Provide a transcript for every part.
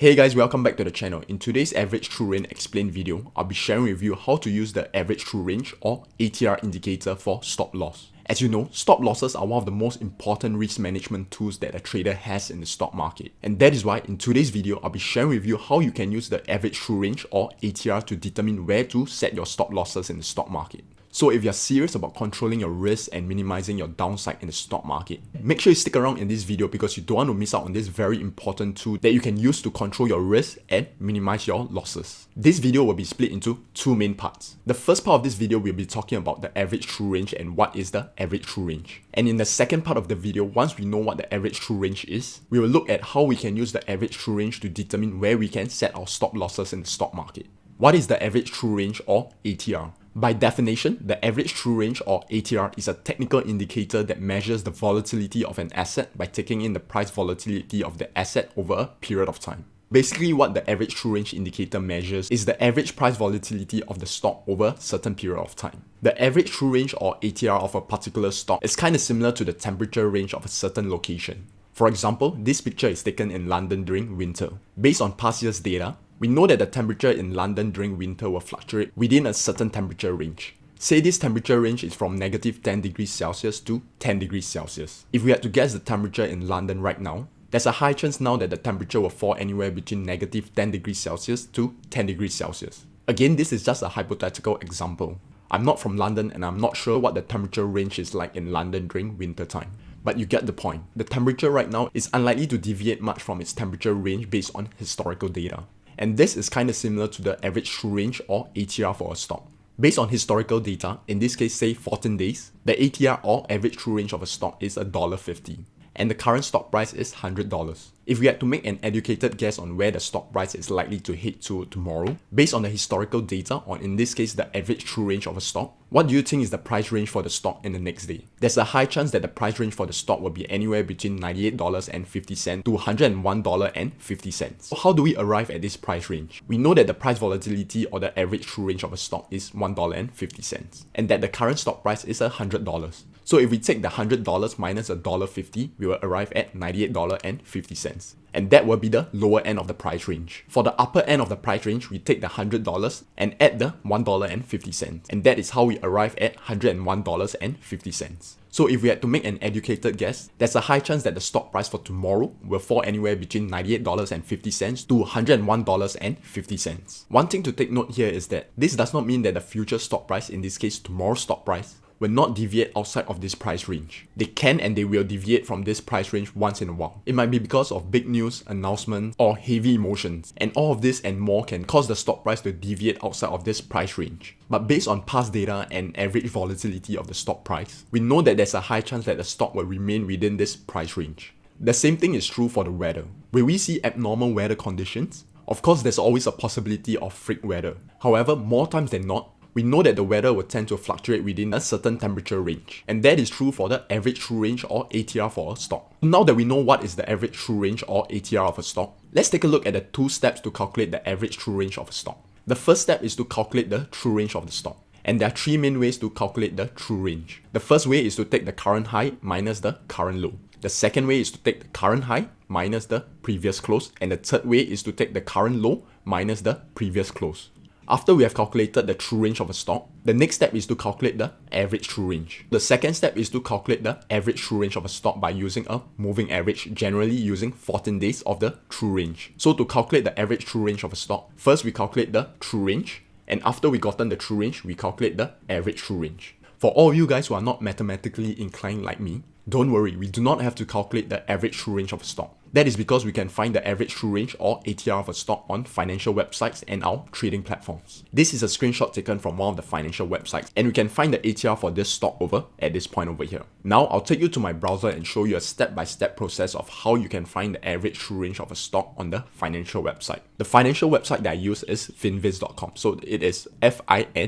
Hey guys, welcome back to the channel. In today's average true range explained video, I'll be sharing with you how to use the average true range or ATR indicator for stop loss. As you know, stop losses are one of the most important risk management tools that a trader has in the stock market. And that is why in today's video, I'll be sharing with you how you can use the average true range or ATR to determine where to set your stop losses in the stock market. So if you're serious about controlling your risk and minimizing your downside in the stock market, make sure you stick around in this video because you don't want to miss out on this very important tool that you can use to control your risk and minimize your losses. This video will be split into two main parts. The first part of this video will be talking about the average true range and what is the average true range. And in the second part of the video, once we know what the average true range is, we will look at how we can use the average true range to determine where we can set our stop losses in the stock market. What is the average true range or ATR? By definition, the average true range or ATR is a technical indicator that measures the volatility of an asset by taking in the price volatility of the asset over a period of time. Basically, what the average true range indicator measures is the average price volatility of the stock over a certain period of time. The average true range or ATR of a particular stock is kind of similar to the temperature range of a certain location. For example, this picture is taken in London during winter. Based on past year's data, we know that the temperature in London during winter will fluctuate within a certain temperature range. Say this temperature range is from negative 10 degrees Celsius to 10 degrees Celsius. If we had to guess the temperature in London right now, there's a high chance now that the temperature will fall anywhere between negative 10 degrees Celsius to 10 degrees Celsius. Again, this is just a hypothetical example. I'm not from London and I'm not sure what the temperature range is like in London during winter time. But you get the point. The temperature right now is unlikely to deviate much from its temperature range based on historical data. And this is kind of similar to the average true range or ATR for a stock. Based on historical data, in this case say 14 days, the ATR or average true range of a stock is $1.50. And the current stock price is $100. If we had to make an educated guess on where the stock price is likely to head to tomorrow, based on the historical data, or in this case the average true range of a stock, what do you think is the price range for the stock in the next day? There's a high chance that the price range for the stock will be anywhere between $98.50 to $101.50. So how do we arrive at this price range? We know that the price volatility or the average true range of a stock is $1.50 and that the current stock price is $100. So if we take the $100 minus $1.50, we will arrive at $98.50. And that will be the lower end of the price range. For the upper end of the price range, we take the $100 and add the $1.50. And that is how we arrive at $101.50. So if we had to make an educated guess, there's a high chance that the stock price for tomorrow will fall anywhere between $98.50 to $101.50. One thing to take note here is that this does not mean that the future stock price, in this case tomorrow's stock price, will not deviate outside of this price range. They can and they will deviate from this price range once in a while. It might be because of big news, announcements, or heavy emotions. And all of this and more can cause the stock price to deviate outside of this price range. But based on past data and average volatility of the stock price, we know that there's a high chance that the stock will remain within this price range. The same thing is true for the weather. Will we see abnormal weather conditions? Of course, there's always a possibility of freak weather. However, more times than not, we know that the weather will tend to fluctuate within a certain temperature range. And that is true for the average true range or ATR for a stock. Now that we know what is the average true range or ATR of a stock, let's take a look at the two steps to calculate the average true range of a stock. The first step is to calculate the true range of the stock. And there are three main ways to calculate the true range. The first way is to take the current high minus the current low. The second way is to take the current high minus the previous close. And the third way is to take the current low minus the previous close. After we have calculated the true range of a stock, the next step is to calculate the average true range. The second step is to calculate the average true range of a stock by using a moving average, generally using 14 days of the true range. So to calculate the average true range of a stock, first we calculate the true range, and after we gotten the true range, we calculate the average true range. For all of you guys who are not mathematically inclined like me, don't worry, we do not have to calculate the average true range of a stock. That is because we can find the average true range or ATR of a stock on financial websites and our trading platforms. This is a screenshot taken from one of the financial websites, and we can find the ATR for this stock over at this point over here. Now I'll take you to my browser and show you a step-by-step process of how you can find the average true range of a stock on the financial website. The financial website that I use is finviz.com. So it is finviz.com.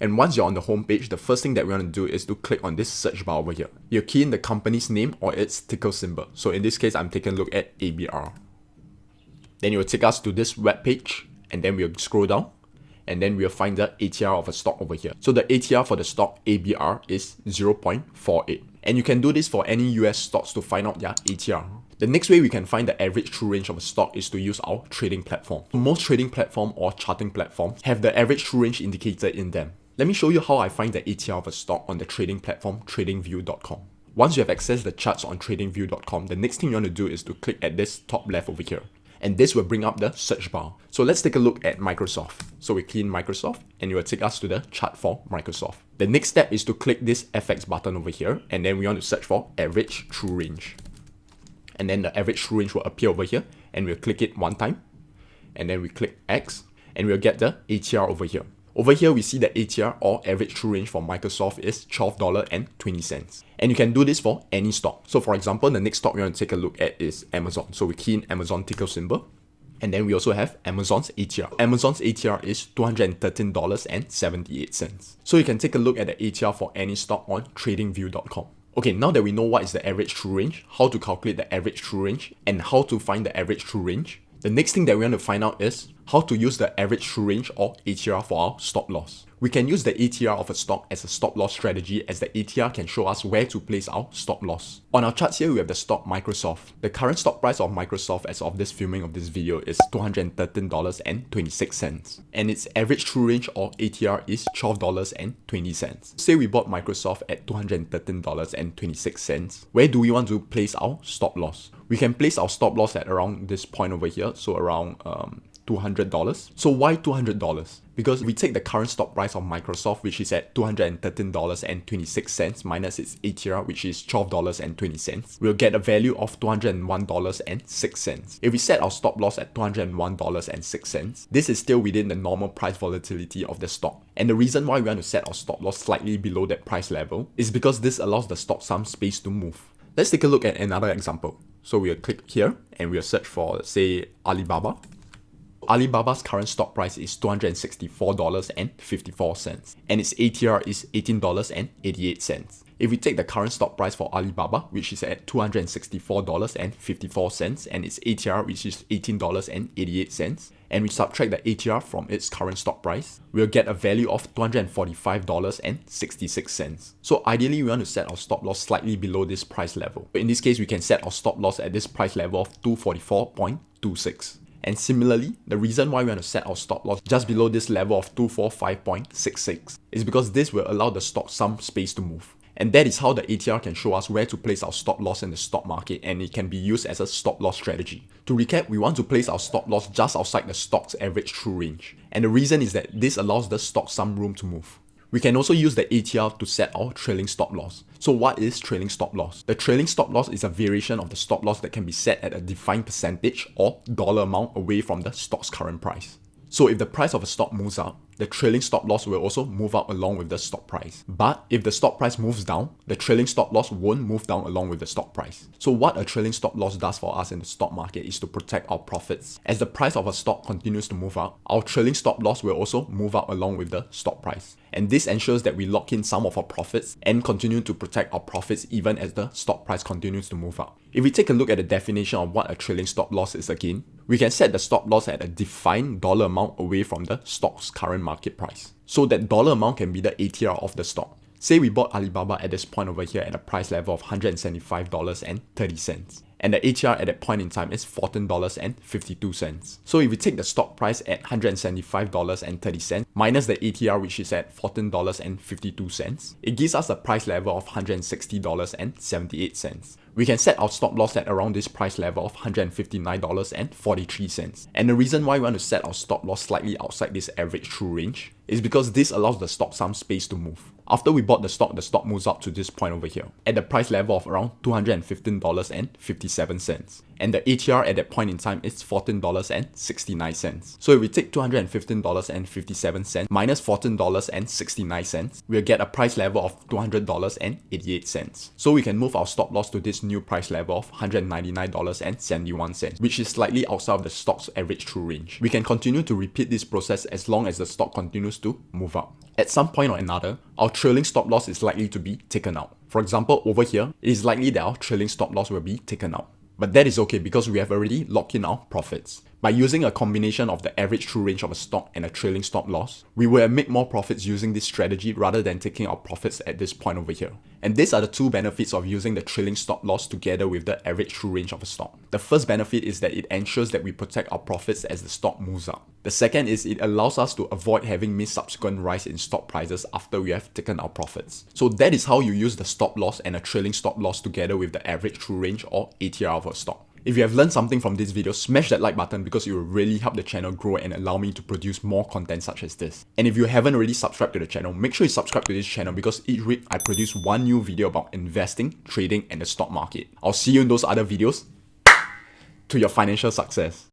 And once you're on the homepage, the first thing that we want to do is to click on this search bar over here. You key in the company's name or its ticker symbol. So in this case, I'm taking a look at ABR. Then it will take us to this web page, and then we'll scroll down, and then we'll find the ATR of a stock over here. So the ATR for the stock ABR is 0.48. And you can do this for any US stocks to find out their ATR. The next way we can find the average true range of a stock is to use our trading platform. Most trading platform or charting platforms have the average true range indicator in them. Let me show you how I find the ATR of a stock on the trading platform tradingview.com. Once you have accessed the charts on tradingview.com, the next thing you want to do is to click at this top left over here. And this will bring up the search bar. So let's take a look at Microsoft. So we key in Microsoft and it will take us to the chart for Microsoft. The next step is to click this FX button over here, and then we want to search for average true range. And then the average true range will appear over here, and we'll click it one time. And then we click X, and we'll get the ATR over here. Over here, we see the ATR or average true range for Microsoft is $12.20. And you can do this for any stock. So for example, the next stock we want to take a look at is Amazon. So we key in Amazon ticker symbol. And then we also have Amazon's ATR. Amazon's ATR is $213.78. So you can take a look at the ATR for any stock on tradingview.com. Okay, now that we know what is the average true range, how to calculate the average true range, and how to find the average true range, the next thing that we want to find out is how to use the average true range or ATR for our stop loss. We can use the ATR of a stock as a stop loss strategy, as the ATR can show us where to place our stop loss. On our charts here, we have the stock Microsoft. The current stock price of Microsoft as of this filming of this video is $213.26. And its average true range or ATR is $12.20. Say we bought Microsoft at $213.26. Where do we want to place our stop loss? We can place our stop loss at around this point over here, so around $200. So why $200? Because we take the current stock price of Microsoft, which is at $213.26 minus its ATR, which is $12.20, we'll get a value of $201.06. If we set our stop loss at $201.06, this is still within the normal price volatility of the stock. And the reason why we want to set our stop loss slightly below that price level is because this allows the stock some space to move. Let's take a look at another example. So we'll click here and we'll search for, say, Alibaba. Alibaba's current stock price is $264.54 and its ATR is $18.88. If we take the current stock price for Alibaba, which is at $264.54 and its ATR, which is $18.88, and we subtract the ATR from its current stock price, we'll get a value of $245.66. So ideally, we want to set our stop loss slightly below this price level. But in this case, we can set our stop loss at this price level of $244.26. And similarly, the reason why we want to set our stop loss just below this level of 245.66 is because this will allow the stock some space to move. And that is how the ATR can show us where to place our stop loss in the stock market, and it can be used as a stop loss strategy. To recap, we want to place our stop loss just outside the stock's average true range. And the reason is that this allows the stock some room to move. We can also use the ATR to set our trailing stop loss. So what is trailing stop loss? The trailing stop loss is a variation of the stop loss that can be set at a defined percentage or dollar amount away from the stock's current price. So if the price of a stock moves up, the trailing stop loss will also move up along with the stock price. But if the stock price moves down, the trailing stop loss won't move down along with the stock price. So what a trailing stop loss does for us in the stock market is to protect our profits. As the price of a stock continues to move up, our trailing stop loss will also move up along with the stock price. And this ensures that we lock in some of our profits and continue to protect our profits even as the stock price continues to move up. If we take a look at the definition of what a trailing stop loss is again, we can set the stop loss at a defined dollar amount away from the stock's current market price. So that dollar amount can be the ATR of the stock. Say we bought Alibaba at this point over here at a price level of $175.30. And the ATR at that point in time is $14.52. So if we take the stock price at $175.30 minus the ATR, which is at $14.52, it gives us a price level of $160.78. We can set our stop loss at around this price level of $159.43. And the reason why we want to set our stop loss slightly outside this average true range is because this allows the stock some space to move. After we bought the stock moves up to this point over here at the price level of around $215.57. And the ATR at that point in time is $14.69. So if we take $215.57 minus $14.69, we'll get a price level of $200.88. So we can move our stop loss to this new price level of $199.71, which is slightly outside of the stock's average true range. We can continue to repeat this process as long as the stock continues to move up. At some point or another, our trailing stop loss is likely to be taken out. For example, over here, it is likely that our trailing stop loss will be taken out. But that is okay because we have already locked in our profits. By using a combination of the average true range of a stock and a trailing stop loss, we will make more profits using this strategy rather than taking our profits at this point over here. And these are the two benefits of using the trailing stop loss together with the average true range of a stock. The first benefit is that it ensures that we protect our profits as the stock moves up. The second is it allows us to avoid having missed subsequent rise in stock prices after we have taken our profits. So that is how you use the stop loss and a trailing stop loss together with the average true range or ATR of a stock. If you have learned something from this video, smash that like button because it will really help the channel grow and allow me to produce more content such as this. And if you haven't already subscribed to the channel, make sure you subscribe to this channel because each week I produce one new video about investing, trading, and the stock market. I'll see you in those other videos. To your financial success.